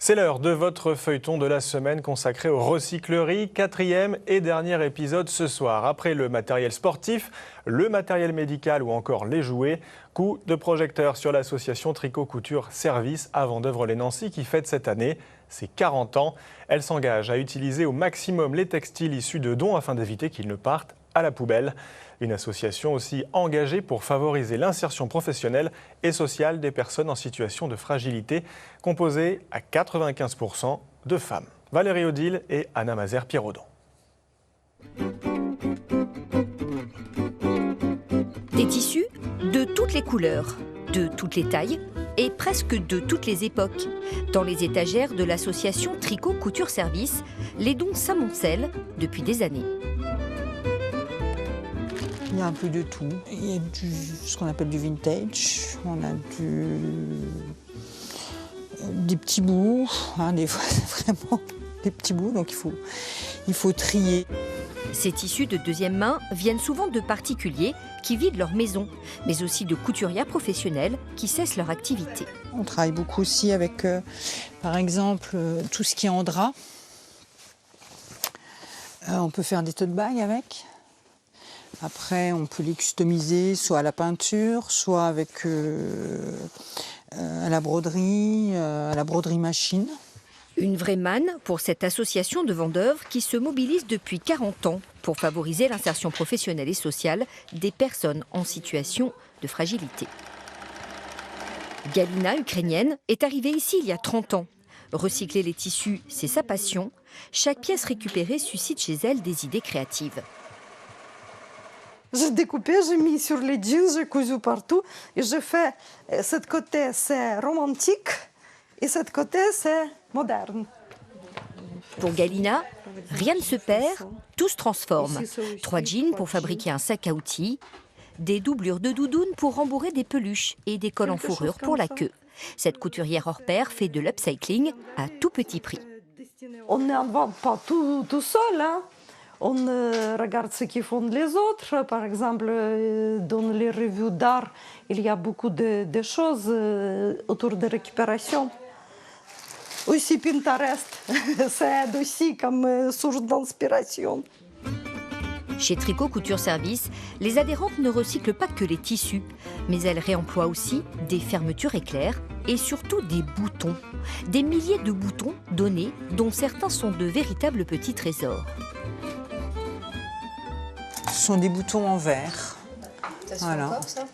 C'est l'heure de votre feuilleton de la semaine consacré aux recycleries. 4e et dernier épisode ce soir. Après le matériel sportif, le matériel médical ou encore les jouets, coup de projecteur sur l'association Tricot Couture Service à Vendeuvre-lès-Nancy qui fête cette année ses 40 ans. Elle s'engage à utiliser au maximum les textiles issus de dons afin d'éviter qu'ils ne partent à la poubelle. Une association aussi engagée pour favoriser l'insertion professionnelle et sociale des personnes en situation de fragilité, composée à 95% de femmes. Valérie Odile et Anna Mazer-Pierrodon. Des tissus de toutes les couleurs, de toutes les tailles et presque de toutes les époques. Dans les étagères de l'association Tricot Couture Service, les dons s'amoncellent depuis des années. Il y a un peu de tout. Il y a ce qu'on appelle du vintage, on a des petits bouts, des fois c'est vraiment des petits bouts, donc il faut trier. Ces tissus de deuxième main viennent souvent de particuliers qui vident leur maison, mais aussi de couturières professionnelles qui cessent leur activité. On travaille beaucoup aussi avec, par exemple, tout ce qui est en drap. On peut faire des tote bags avec. Après, on peut les customiser soit à la peinture, soit avec à la broderie machine. Une vraie manne pour cette association de vendeurs qui se mobilise depuis 40 ans pour favoriser l'insertion professionnelle et sociale des personnes en situation de fragilité. Galina, ukrainienne, est arrivée ici il y a 30 ans. Recycler les tissus, c'est sa passion. Chaque pièce récupérée suscite chez elle des idées créatives. J'ai découpé, j'ai mis sur les jeans, j'ai cousu partout. Et je fais, cette côté c'est romantique et cette côté c'est moderne. Pour Galina, rien ne se perd, tout se transforme. 3 jeans pour fabriquer un sac à outils, des doublures de doudounes pour rembourrer des peluches et des cols en fourrure pour la queue. Cette couturière hors pair fait de l'upcycling à tout petit prix. On n'invente pas tout seul, hein. On regarde ce qu'ils font les autres. Par exemple, dans les revues d'art, il y a beaucoup de choses autour de récupération. Aussi Pinterest, ça aide aussi comme source d'inspiration. Chez Tricot Couture Service, les adhérentes ne recyclent pas que les tissus, mais elles réemploient aussi des fermetures éclairs et surtout des boutons. Des milliers de boutons donnés, dont certains sont de véritables petits trésors. Ce sont des boutons en verre. Ça se fait encore, ça ?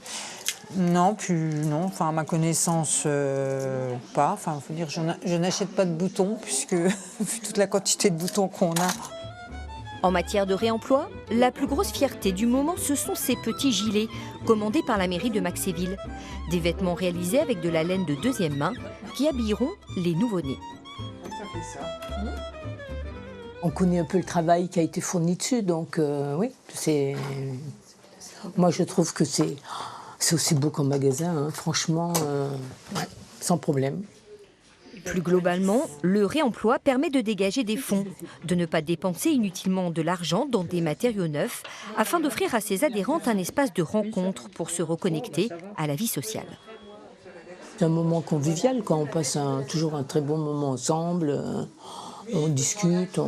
Non, enfin à ma connaissance, pas. Enfin, faut dire, je n'achète pas de boutons puisque vu toute la quantité de boutons qu'on a. En matière de réemploi, la plus grosse fierté du moment, ce sont ces petits gilets commandés par la mairie de Maxéville. Des vêtements réalisés avec de la laine de deuxième main qui habilleront les nouveau-nés. On connaît un peu le travail qui a été fourni dessus, donc oui, moi je trouve que c'est aussi beau qu'en magasin, hein. Franchement, ouais, sans problème. Plus globalement, le réemploi permet de dégager des fonds, de ne pas dépenser inutilement de l'argent dans des matériaux neufs, afin d'offrir à ses adhérentes un espace de rencontre pour se reconnecter à la vie sociale. C'est un moment convivial, quand on passe toujours un très bon moment ensemble. On discute,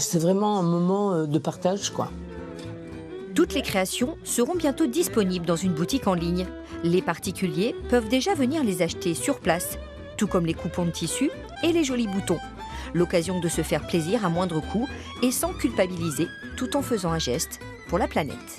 c'est vraiment un moment de partage, quoi. Toutes les créations seront bientôt disponibles dans une boutique en ligne. Les particuliers peuvent déjà venir les acheter sur place, tout comme les coupons de tissu et les jolis boutons. L'occasion de se faire plaisir à moindre coût et sans culpabiliser, tout en faisant un geste pour la planète.